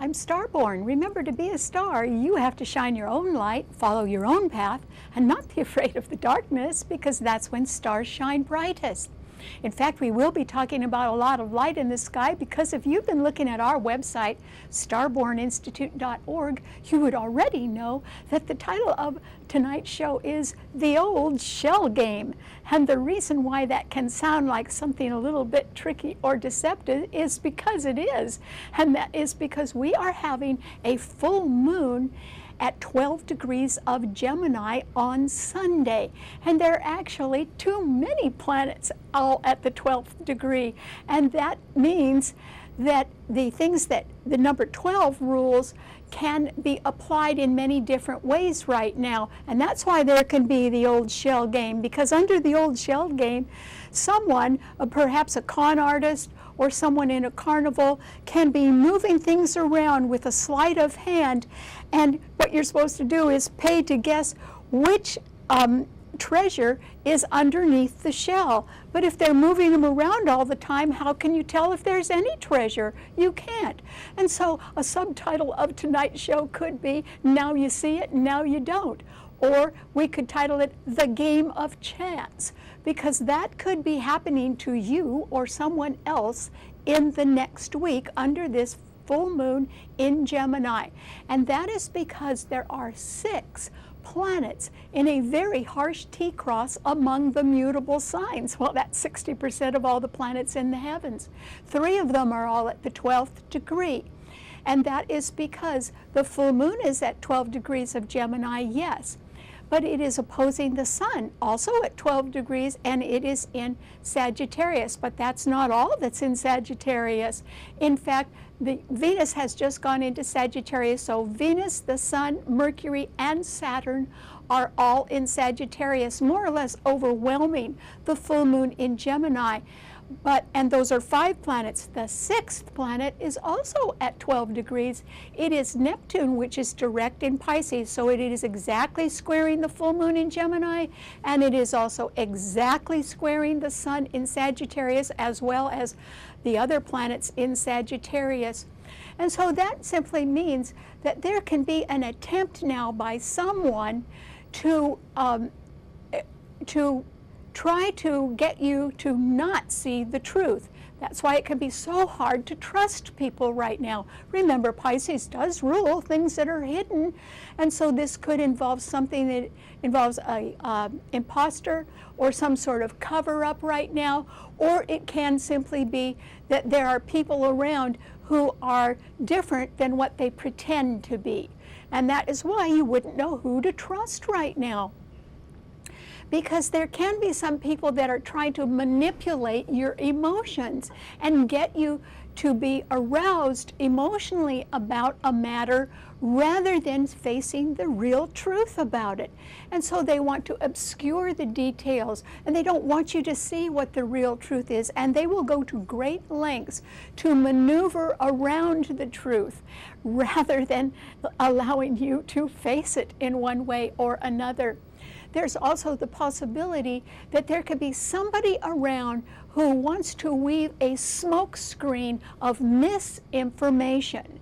I'm Starborn. Remember, to be a star, you have to shine your own light, follow your own path, and not be afraid of the darkness, because that's when stars shine brightest. In fact, we will be talking about a lot of light in the sky, because if you've been looking at our website, starborninstitute.org, you would already know that the title of tonight's show is The Old Shell Game. And the reason why that can sound like something a little bit tricky or deceptive is because it is. And that is because we are having a full moon at 12 degrees of Gemini on Sunday. And there are actually too many planets all at the 12th degree. And that means that the things that the number 12 rules can be applied in many different ways right now. And that's why there can be the old shell game, because under the old shell game, someone, perhaps a con artist or someone in a carnival, can be moving things around with a sleight of hand, and what you're supposed to do is pay to guess which treasure is underneath the shell. But if they're moving them around all the time, how can you tell if there's any treasure? You can't. And so a subtitle of tonight's show could be, Now You See It, Now You Don't. Or we could title it The Game of Chance, because that could be happening to you or someone else in the next week under this full moon in Gemini. And that is because there are 6 planets in a very harsh T-cross among the mutable signs. Well, that's 60% of all the planets in the heavens. 3 of them are all at the 12th degree. And that is because the full moon is at 12 degrees of Gemini, yes, but it is opposing the sun, also at 12 degrees, and it is in Sagittarius. But that's not all that's in Sagittarius. In fact, the Venus has just gone into Sagittarius, so Venus, the Sun, Mercury, and Saturn are all in Sagittarius, more or less overwhelming the full moon in Gemini. And those are 5 planets. The 6th planet is also at 12 degrees. It is Neptune, which is direct in Pisces, so it is exactly squaring the full moon in Gemini, and it is also exactly squaring the sun in Sagittarius, as well as the other planets in Sagittarius. And so that simply means that there can be an attempt now by someone to try to get you to not see the truth. That's why it can be so hard to trust people right now. Remember, Pisces does rule things that are hidden, and so this could involve something that involves a imposter or some sort of cover-up right now, or it can simply be that there are people around who are different than what they pretend to be. And that is why you wouldn't know who to trust right now, because there can be some people that are trying to manipulate your emotions and get you to be aroused emotionally about a matter rather than facing the real truth about it. And so they want to obscure the details, and they don't want you to see what the real truth is, and they will go to great lengths to maneuver around the truth rather than allowing you to face it in one way or another. There's also the possibility that there could be somebody around who wants to weave a smoke screen of misinformation.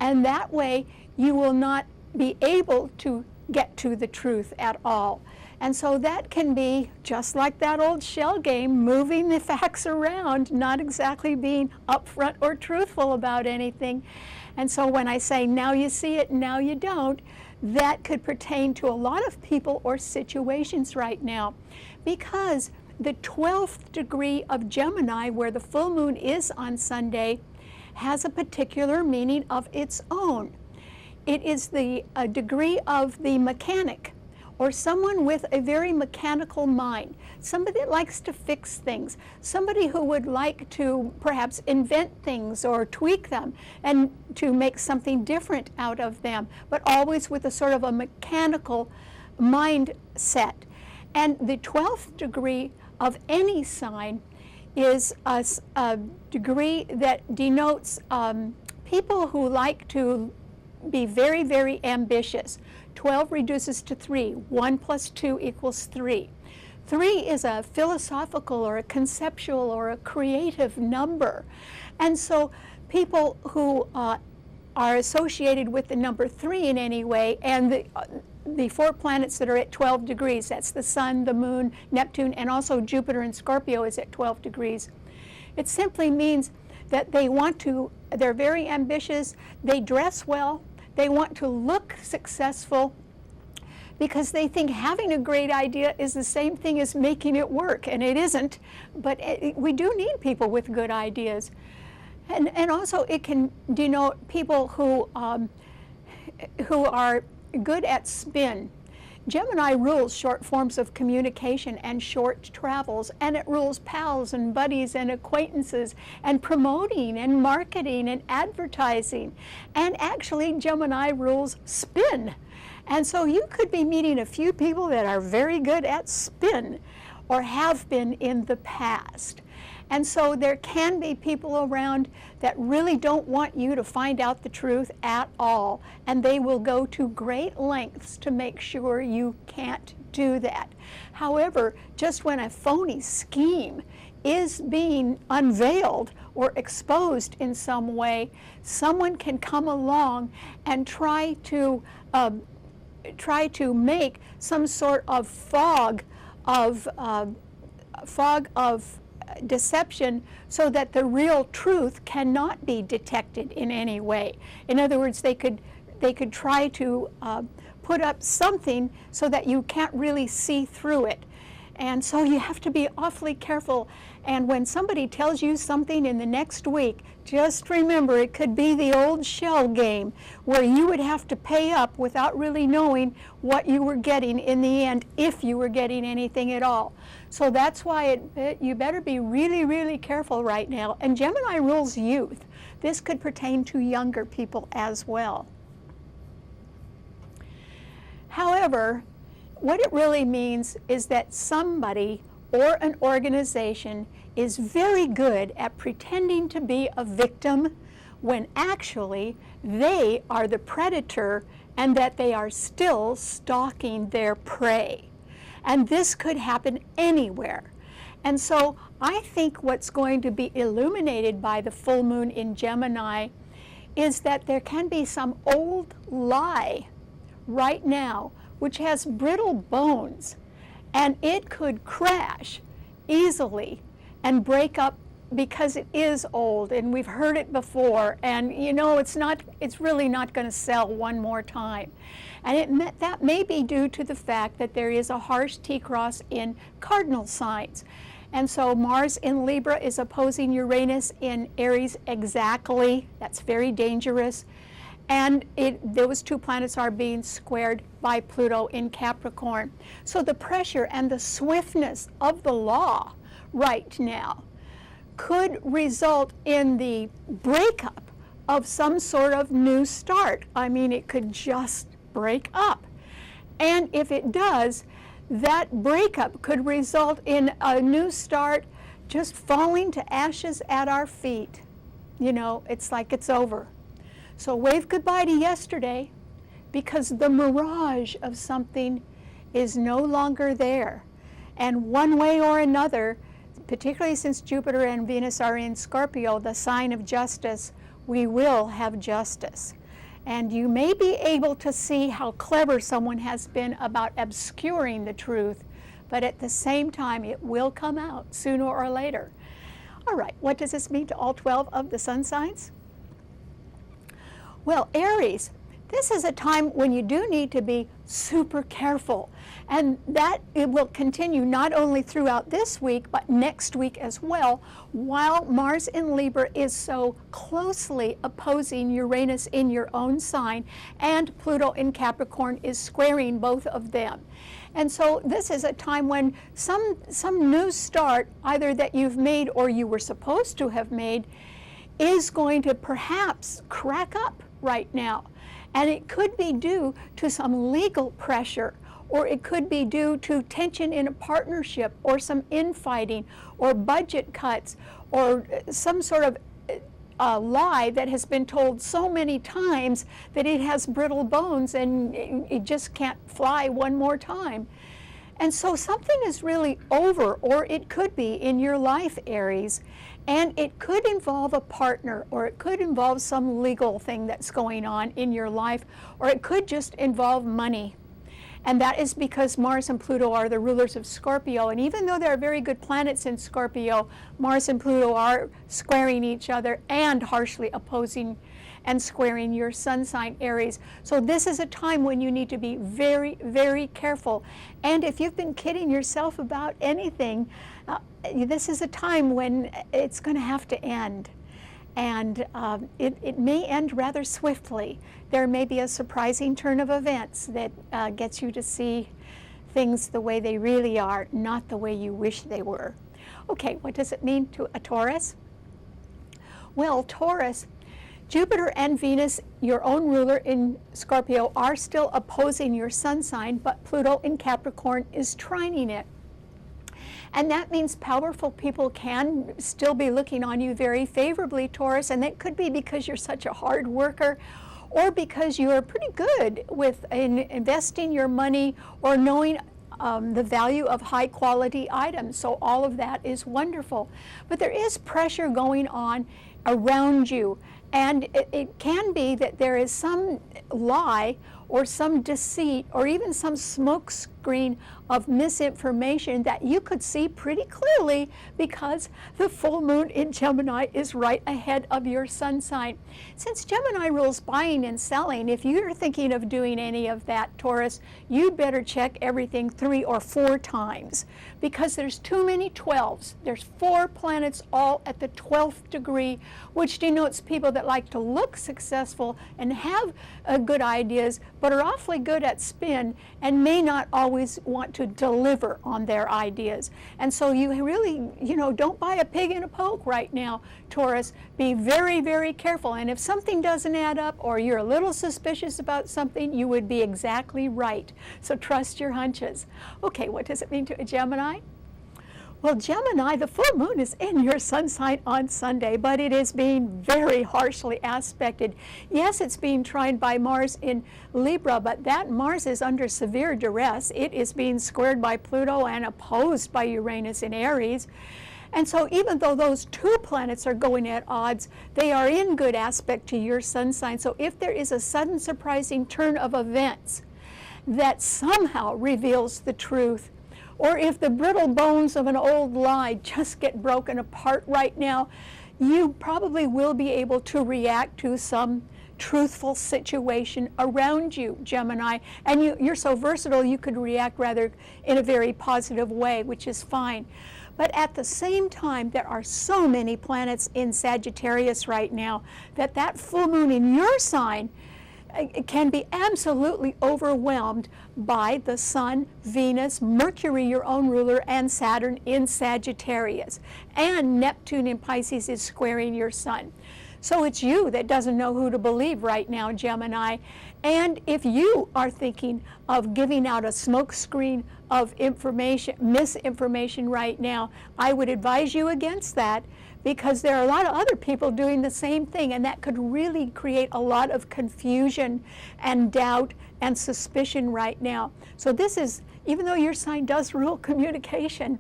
And that way you will not be able to get to the truth at all. And so that can be just like that old shell game, moving the facts around, not exactly being upfront or truthful about anything. And so when I say now you see it, now you don't, that could pertain to a lot of people or situations right now, because the 12th degree of Gemini, where the full moon is on Sunday, has a particular meaning of its own. It is the degree of the mechanic, or someone with a very mechanical mind, somebody that likes to fix things, somebody who would like to perhaps invent things or tweak them and to make something different out of them, but always with a sort of a mechanical mindset. And the 12th degree of any sign is a degree that denotes people who like to be very, very ambitious. 12 reduces to 3. 1 plus 2 equals 3. 3 is a philosophical or a conceptual or a creative number. And so people who are associated with the number 3 in any way, and the 4 planets that are at 12 degrees, that's the Sun, the Moon, Neptune, and also Jupiter in Scorpio is at 12 degrees. It simply means that they're very ambitious, they dress well, they want to look successful, because they think having a great idea is the same thing as making it work, and it isn't, but we do need people with good ideas. And also it can denote people who are good at spin. Gemini rules short forms of communication and short travels, and it rules pals and buddies and acquaintances and promoting and marketing and advertising. And actually Gemini rules spin. And so you could be meeting a few people that are very good at spin or have been in the past. And so there can be people around that really don't want you to find out the truth at all, and they will go to great lengths to make sure you can't do that. However, just when a phony scheme is being unveiled or exposed in some way, someone can come along and try to make some sort of fog of deception so that the real truth cannot be detected in any way. In other words, they could try to put up something so that you can't really see through it. And so you have to be awfully careful. And when somebody tells you something in the next week, just remember it could be the old shell game where you would have to pay up without really knowing what you were getting in the end, if you were getting anything at all. So that's why you better be really, really careful right now. And Gemini rules youth. This could pertain to younger people as well. However, what it really means is that somebody or an organization is very good at pretending to be a victim when actually they are the predator and that they are still stalking their prey. And this could happen anywhere. And so I think what's going to be illuminated by the full moon in Gemini is that there can be some old lie right now which has brittle bones, and it could crash easily and break up because it is old and we've heard it before, and you know it's really not going to sell one more time. And that may be due to the fact that there is a harsh T-cross in cardinal signs. And so Mars in Libra is opposing Uranus in Aries exactly. That's very dangerous. And those 2 planets are being squared by Pluto in Capricorn. So the pressure and the swiftness of the law right now could result in the breakup of some sort of new start. I mean, it could just break up. And if it does, that breakup could result in a new start just falling to ashes at our feet. You know, it's like it's over. So wave goodbye to yesterday, because the mirage of something is no longer there. And one way or another, particularly since Jupiter and Venus are in Scorpio, the sign of justice, we will have justice. And you may be able to see how clever someone has been about obscuring the truth, but at the same time it will come out sooner or later. All right, what does this mean to all 12 of the sun signs? Well, Aries, this is a time when you do need to be super careful, and that it will continue not only throughout this week but next week as well, while Mars in Libra is so closely opposing Uranus in your own sign, and Pluto in Capricorn is squaring both of them. And so this is a time when some new start, either that you've made or you were supposed to have made, is going to perhaps crack up right now. And it could be due to some legal pressure, or it could be due to tension in a partnership, or some infighting, or budget cuts, or some sort of lie that has been told so many times that it has brittle bones and it just can't fly one more time. And so something is really over, or it could be in your life, Aries, and it could involve a partner, or it could involve some legal thing that's going on in your life, or it could just involve money. And that is because Mars and Pluto are the rulers of Scorpio. And even though there are very good planets in Scorpio, Mars and Pluto are squaring each other and harshly opposing and squaring your sun sign, Aries. So this is a time when you need to be very, very careful. And if you've been kidding yourself about anything, this is a time when it's going to have to end. And it may end rather swiftly. There may be a surprising turn of events that gets you to see things the way they really are, not the way you wish they were. Okay, what does it mean to a Taurus? Well, Taurus, Jupiter and Venus, your own ruler in Scorpio, are still opposing your sun sign, but Pluto in Capricorn is trining it. And that means powerful people can still be looking on you very favorably, Taurus, and that could be because you're such a hard worker, or because you are pretty good with investing your money or knowing the value of high quality items. So all of that is wonderful. But there is pressure going on around you, and it can be that there is some lie or some deceit or even some smoke screen of misinformation that you could see pretty clearly because the full moon in Gemini is right ahead of your sun sign. Since Gemini rules buying and selling, if you're thinking of doing any of that, Taurus, you better check everything 3 or 4 times, because there's too many 12s. There's 4 planets all at the 12th degree, which denotes people that like to look successful and have good ideas, but are awfully good at spin and may not always want to deliver on their ideas. And so you really, don't buy a pig in a poke right now, Taurus. Be very, very careful. And if something doesn't add up or you're a little suspicious about something, you would be exactly right. So trust your hunches. Okay, what does it mean to a Gemini? Well, Gemini, the full moon is in your sun sign on Sunday, but it is being very harshly aspected. Yes, it's being tried by Mars in Libra, but that Mars is under severe duress. It is being squared by Pluto and opposed by Uranus in Aries. And so even though those 2 planets are going at odds, they are in good aspect to your sun sign. So if there is a sudden surprising turn of events that somehow reveals the truth, or if the brittle bones of an old lie just get broken apart right now, you probably will be able to react to some truthful situation around you, Gemini. And you're so versatile, you could react rather in a very positive way, which is fine. But at the same time, there are so many planets in Sagittarius right now that full moon in your sign can be absolutely overwhelmed by the Sun, Venus, Mercury, your own ruler, and Saturn in Sagittarius. And Neptune in Pisces is squaring your Sun. So it's you that doesn't know who to believe right now, Gemini. And if you are thinking of giving out a smokescreen of misinformation right now, I would advise you against that, because there are a lot of other people doing the same thing, and that could really create a lot of confusion and doubt and suspicion right now. So this is, even though your sign does rule communication,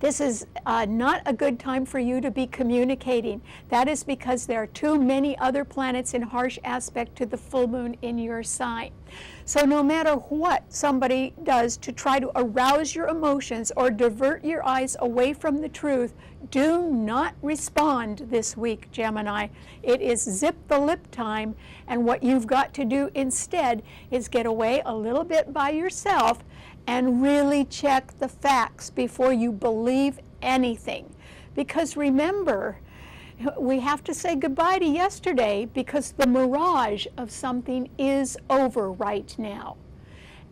this is not a good time for you to be communicating. That is because there are too many other planets in harsh aspect to the full moon in your sign. So no matter what somebody does to try to arouse your emotions or divert your eyes away from the truth, do not respond this week, Gemini. It is zip the lip time, and what you've got to do instead is get away a little bit by yourself and really check the facts before you believe anything. Because remember, we have to say goodbye to yesterday, because the mirage of something is over right now.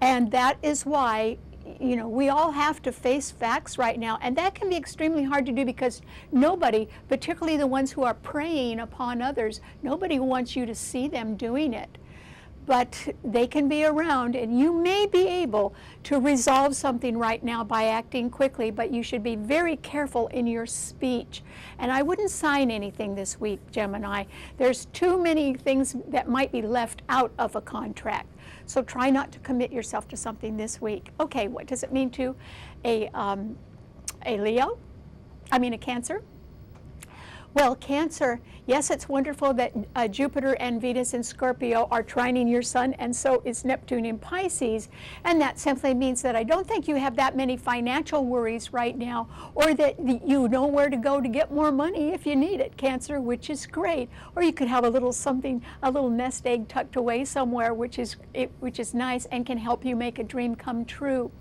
And that is why, we all have to face facts right now. And that can be extremely hard to do, because nobody, particularly the ones who are preying upon others, nobody wants you to see them doing it. but they can be around, and you may be able to resolve something right now by acting quickly, but you should be very careful in your speech. And I wouldn't sign anything this week, Gemini. There's too many things that might be left out of a contract. So try not to commit yourself to something this week. Okay, what does it mean to a Leo? I mean a Cancer? Well, Cancer, yes, it's wonderful that Jupiter and Venus in Scorpio are trining your sun, and so is Neptune in Pisces. And that simply means that I don't think you have that many financial worries right now, or that you know where to go to get more money if you need it, Cancer, which is great. Or you could have a little something, a little nest egg tucked away somewhere, which is nice and can help you make a dream come true.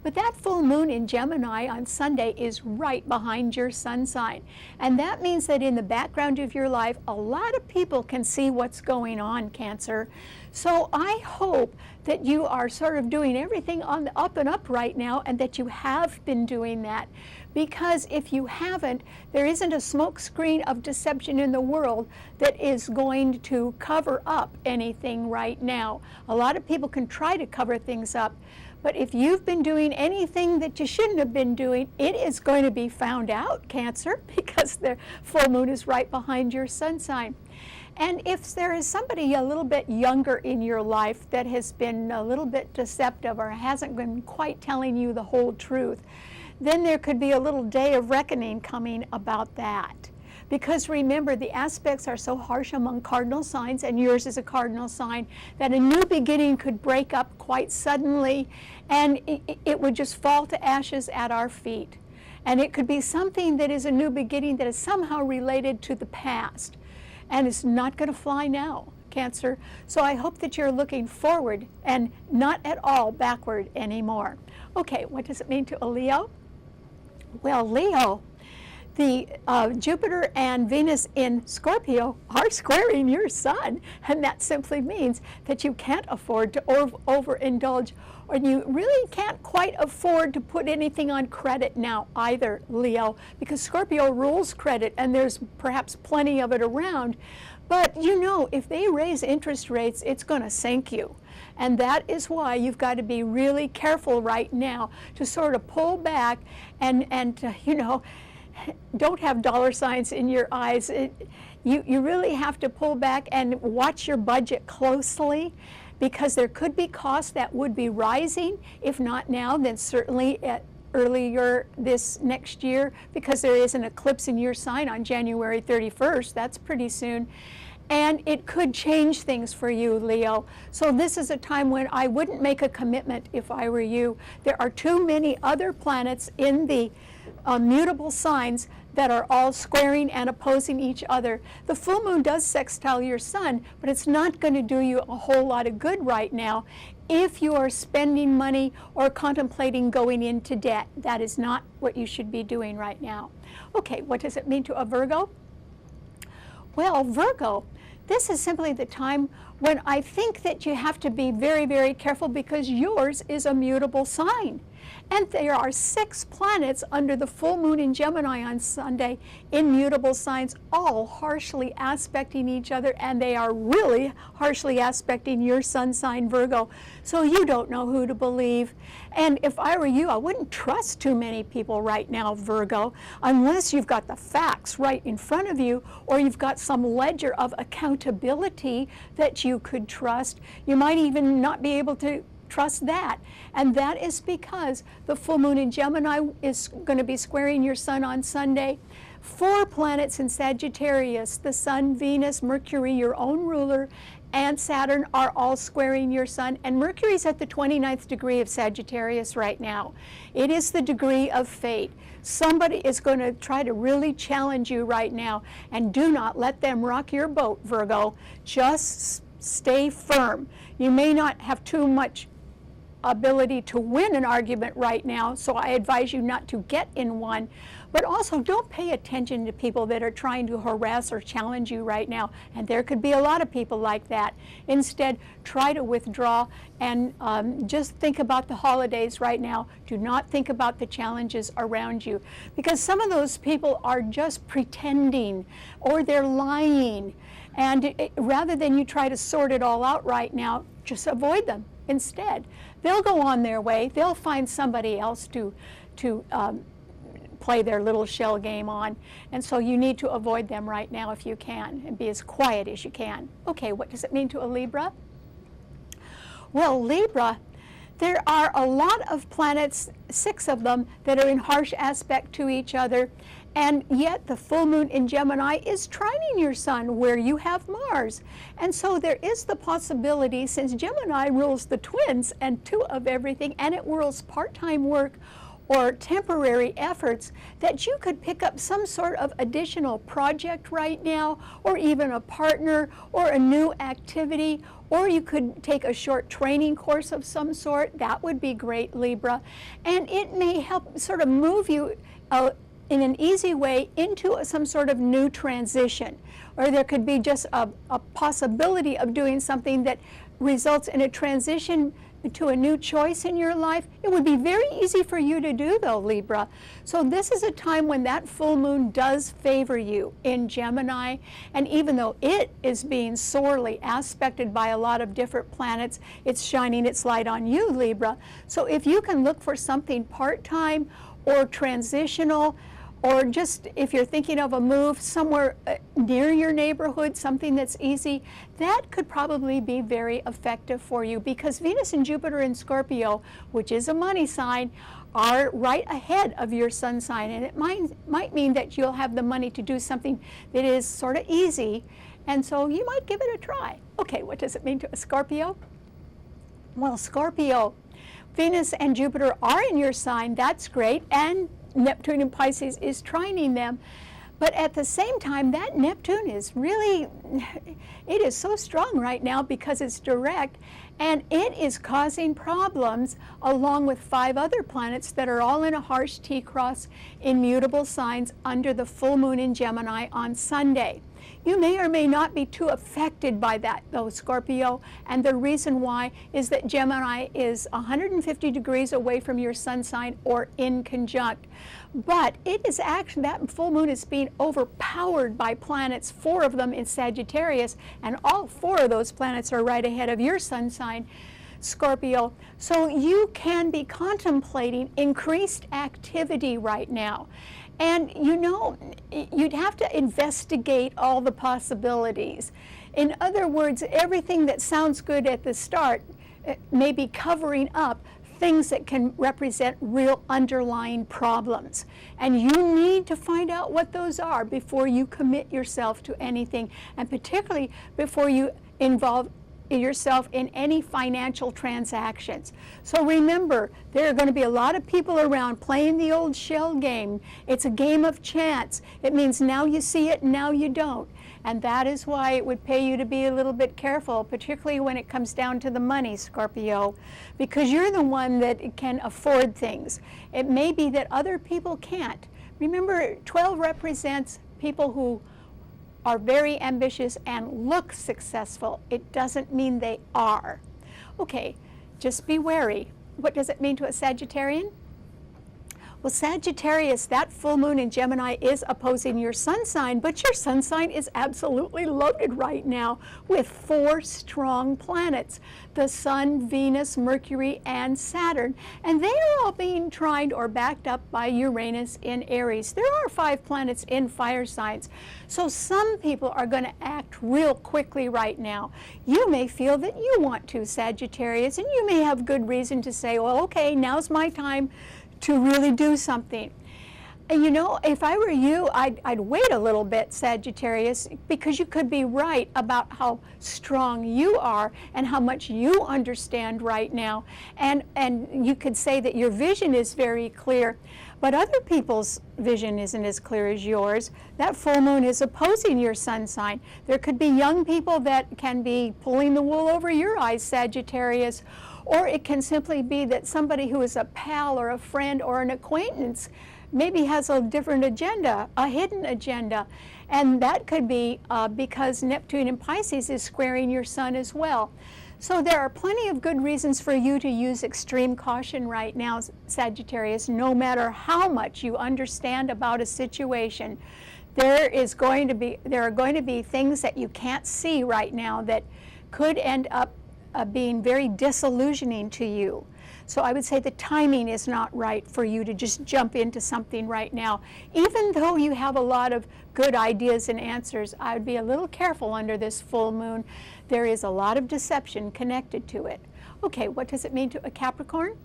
But that full moon in Gemini on Sunday is right behind your sun sign. And that means that in the background of your life, a lot of people can see what's going on, Cancer. So I hope that you are sort of doing everything on the up and up right now, and that you have been doing that. Because if you haven't, there isn't a smoke screen of deception in the world that is going to cover up anything right now. A lot of people can try to cover things up. But if you've been doing anything that you shouldn't have been doing, it is going to be found out, Cancer, because the full moon is right behind your sun sign. And if there is somebody a little bit younger in your life that has been a little bit deceptive or hasn't been quite telling you the whole truth, then there could be a little day of reckoning coming about that. Because remember, the aspects are so harsh among cardinal signs, and yours is a cardinal sign, that a new beginning could break up quite suddenly, and it would just fall to ashes at our feet. And it could be something that is a new beginning that is somehow related to the past, and it's not going to fly now, Cancer. So I hope that you're looking forward and not at all backward anymore. Okay, what does it mean to a Leo? Well, Leo, the Jupiter and Venus in Scorpio are squaring your sun, and that simply means that you can't afford to overindulge, or you really can't quite afford to put anything on credit now either, Leo, because Scorpio rules credit, and there's perhaps plenty of it around. But you know, if they raise interest rates, it's going to sink you. And that is why you've got to be really careful right now to sort of pull back and you know, don't have dollar signs in your eyes. You really have to pull back and watch your budget closely, because there could be costs that would be rising. If not now, then certainly earlier this next year, because there is an eclipse in your sign on January 31st. That's pretty soon. And it could change things for you, Leo. So this is a time when I wouldn't make a commitment if I were you. There are too many other planets in the mutable signs that are all squaring and opposing each other. The full moon does sextile your sun, but it's not going to do you a whole lot of good right now if you are spending money or contemplating going into debt. That is not what you should be doing right now. Okay, what does it mean to a Virgo? Well, Virgo, this is simply the time when I think that you have to be very, very careful, because yours is a mutable sign. And there are 6 planets under the full moon in Gemini on Sunday in mutable signs, all harshly aspecting each other, and they are really harshly aspecting your sun sign, Virgo. So you don't know who to believe. And if I were you, I wouldn't trust too many people right now, Virgo, unless you've got the facts right in front of you, or you've got some ledger of accountability that you could trust. You might even not be able to trust that. And that is because the full moon in Gemini is going to be squaring your sun on Sunday. 4 planets in Sagittarius, the Sun, Venus, Mercury, your own ruler, and Saturn are all squaring your sun. And Mercury's at the 29th degree of Sagittarius right now. It is the degree of fate. Somebody is going to try to really challenge you right now, and do not let them rock your boat, Virgo. Just stay firm. You may not have too much ability to win an argument right now, so I advise you not to get in one. But also, don't pay attention to people that are trying to harass or challenge you right now, and there could be a lot of people like that. Instead, try to withdraw and just think about the holidays right now. Do not think about the challenges around you, because some of those people are just pretending, or they're lying. And rather than you try to sort it all out right now, just avoid them instead. They'll go on their way. They'll find somebody else to play their little shell game on. And so you need to avoid them right now if you can, and be as quiet as you can. Okay, what does it mean to a Libra? Well, Libra, there are a lot of planets, 6 of them, that are in harsh aspect to each other, and yet the full moon in Gemini is trining your sun where you have Mars. And so there is the possibility, since Gemini rules the twins and 2 of everything, and it rules part-time work or temporary efforts, that you could pick up some sort of additional project right now, or even a partner, or a new activity, or you could take a short training course of some sort. That would be great, Libra. And it may help sort of move you in an easy way into some sort of new transition. Or there could be just a possibility of doing something that results in a transition to a new choice in your life. It would be very easy for you to do, though, Libra. So this is a time when that full moon does favor you in Gemini, and even though it is being sorely aspected by a lot of different planets, it's shining its light on you, Libra. So if you can look for something part-time or transitional, or just if you're thinking of a move somewhere near your neighborhood, something that's easy, that could probably be very effective for you, because Venus and Jupiter in Scorpio, which is a money sign, are right ahead of your sun sign, and it might mean that you'll have the money to do something that is sort of easy, and so you might give it a try. Okay, what does it mean to a Scorpio? Well, Scorpio, Venus and Jupiter are in your sign, that's great, and Neptune in Pisces is trining them. But at the same time, that Neptune is really, it is so strong right now because it's direct, and it is causing problems along with 5 other planets that are all in a harsh T-cross in mutable signs under the full moon in Gemini on Sunday. You may or may not be too affected by that, though, Scorpio, and the reason why is that Gemini is 150 degrees away from your sun sign or in conjunct. But it is actually, that full moon is being overpowered by planets, 4 of them in Sagittarius, and all 4 of those planets are right ahead of your sun sign, Scorpio. So you can be contemplating increased activity right now. And you know, you'd have to investigate all the possibilities. In other words, everything that sounds good at the start may be covering up things that can represent real underlying problems. And you need to find out what those are before you commit yourself to anything, and particularly before you involve yourself in any financial transactions. So remember, there are going to be a lot of people around playing the old shell game. It's a game of chance. It means now you see it, now you don't. And that is why it would pay you to be a little bit careful, particularly when it comes down to the money, Scorpio, because you're the one that can afford things. It may be that other people can't. Remember, 12 represents people who are very ambitious and look successful. It doesn't mean they are. Okay, just be wary. What does it mean to a Sagittarian? Well, Sagittarius, that full moon in Gemini is opposing your sun sign, but your sun sign is absolutely loaded right now with 4 strong planets, the Sun, Venus, Mercury, and Saturn. And they are all being trined or backed up by Uranus in Aries. There are 5 planets in fire signs. So some people are going to act real quickly right now. You may feel that you want to, Sagittarius, and you may have good reason to say, well, okay, now's my time to really do something. And you know, if I were you, I'd wait a little bit, Sagittarius, because you could be right about how strong you are and how much you understand right now. And you could say that your vision is very clear, but other people's vision isn't as clear as yours. That full moon is opposing your sun sign. There could be young people that can be pulling the wool over your eyes, Sagittarius, or it can simply be that somebody who is a pal or a friend or an acquaintance maybe has a different agenda, a hidden agenda. And that could be because Neptune in Pisces is squaring your sun as well. So there are plenty of good reasons for you to use extreme caution right now, Sagittarius, no matter how much you understand about a situation. There are going to be things that you can't see right now that could end up being very disillusioning to you. So I would say the timing is not right for you to just jump into something right now. Even though you have a lot of good ideas and answers, I would be a little careful under this full moon. There is a lot of deception connected to it. Okay, what does it mean to a Capricorn?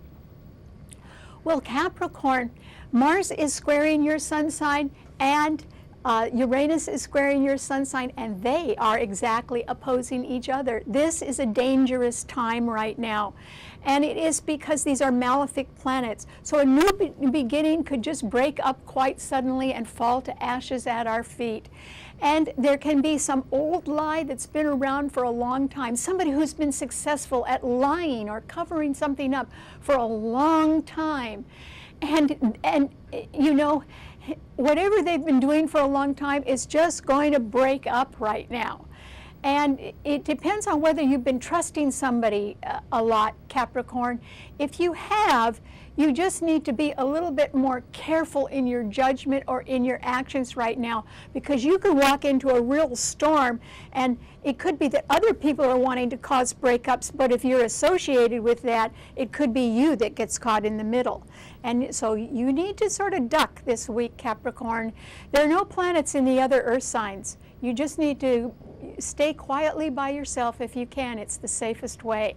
Well, Capricorn, Mars is squaring your sun sign, and Uranus is squaring your sun sign, and they are exactly opposing each other. This is a dangerous time right now, and it is because these are malefic planets. So a new beginning could just break up quite suddenly and fall to ashes at our feet. And there can be some old lie that's been around for a long time, somebody who's been successful at lying or covering something up for a long time. And you know, whatever they've been doing for a long time is just going to break up right now. And it depends on whether you've been trusting somebody a lot, Capricorn. If you have, you just need to be a little bit more careful in your judgment or in your actions right now, because you could walk into a real storm, and it could be that other people are wanting to cause breakups, but if you're associated with that, it could be you that gets caught in the middle. And so you need to sort of duck this week, Capricorn. There are no planets in the other earth signs. You just need to stay quietly by yourself if you can. It's the safest way.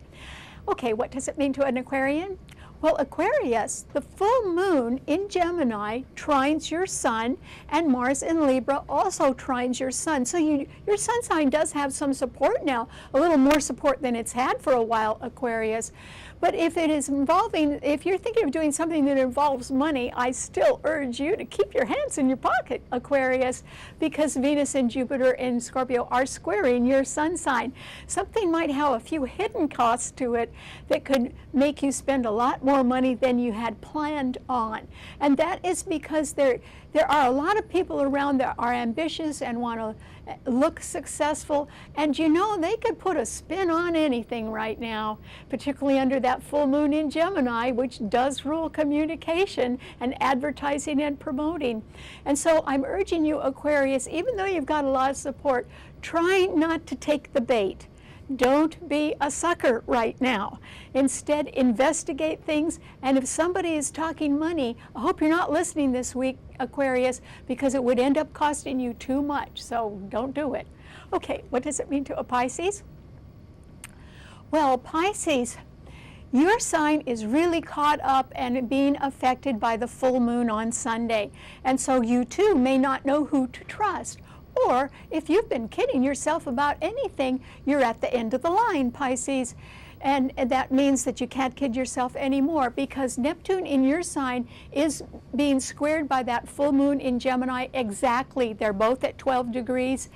Okay, what does it mean to an Aquarian? Well, Aquarius, the full moon in Gemini trines your sun, and Mars in Libra also trines your sun. So your sun sign does have some support now, a little more support than it's had for a while, Aquarius. But if it is involving, if you're thinking of doing something that involves money, I still urge you to keep your hands in your pocket, Aquarius, because Venus and Jupiter in Scorpio are squaring your sun sign. Something might have a few hidden costs to it that could make you spend a lot more money than you had planned on. And that is because there are a lot of people around that are ambitious and want to look successful, and you know, they could put a spin on anything right now, particularly under that full moon in Gemini, which does rule communication and advertising and promoting. And so I'm urging you, Aquarius, even though you've got a lot of support, try not to take the bait. Don't be a sucker right now. Instead, investigate things, and if somebody is talking money, I hope you're not listening this week, Aquarius, because it would end up costing you too much, so don't do it. Okay, what does it mean to a Pisces? Well, Pisces, your sign is really caught up and being affected by the full moon on Sunday, and so you too may not know who to trust. Or if you've been kidding yourself about anything, you're at the end of the line, Pisces. And that means that you can't kid yourself anymore, because Neptune in your sign is being squared by that full moon in Gemini exactly. They're both at 12 degrees.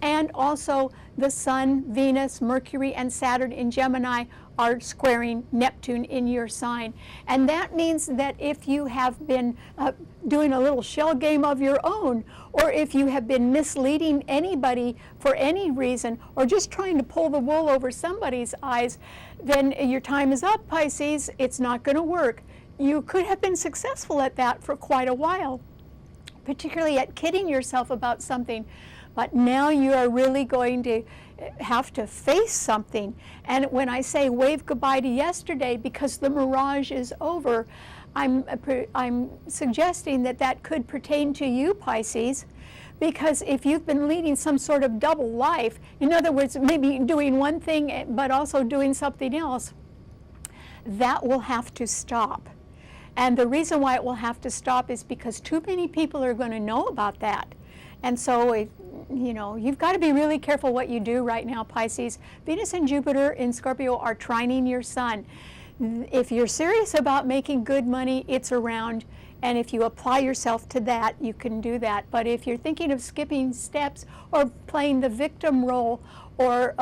And also the Sun, Venus, Mercury, and Saturn in Gemini are squaring Neptune in your sign. And that means that if you have been doing a little shell game of your own, or if you have been misleading anybody for any reason, or just trying to pull the wool over somebody's eyes, then your time is up, Pisces. It's not going to work. You could have been successful at that for quite a while, particularly at kidding yourself about something. But now you are really going to have to face something. And when I say wave goodbye to yesterday because the mirage is over, I'm suggesting that that could pertain to you, Pisces, because if you've been leading some sort of double life, in other words, maybe doing one thing but also doing something else, that will have to stop. And the reason why it will have to stop is because too many people are going to know about that. And so, you know, you've got to be really careful what you do right now, Pisces. Venus and Jupiter in Scorpio are trining your sun. If you're serious about making good money, it's around. And if you apply yourself to that, you can do that. But if you're thinking of skipping steps or playing the victim role or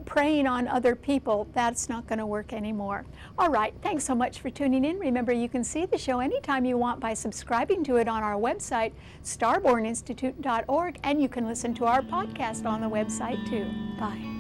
preying on other people, that's not going to work anymore. All right, thanks so much for tuning in. Remember, you can see the show anytime you want by subscribing to it on our website, starborninstitute.org, and you can listen to our podcast on the website too. Bye.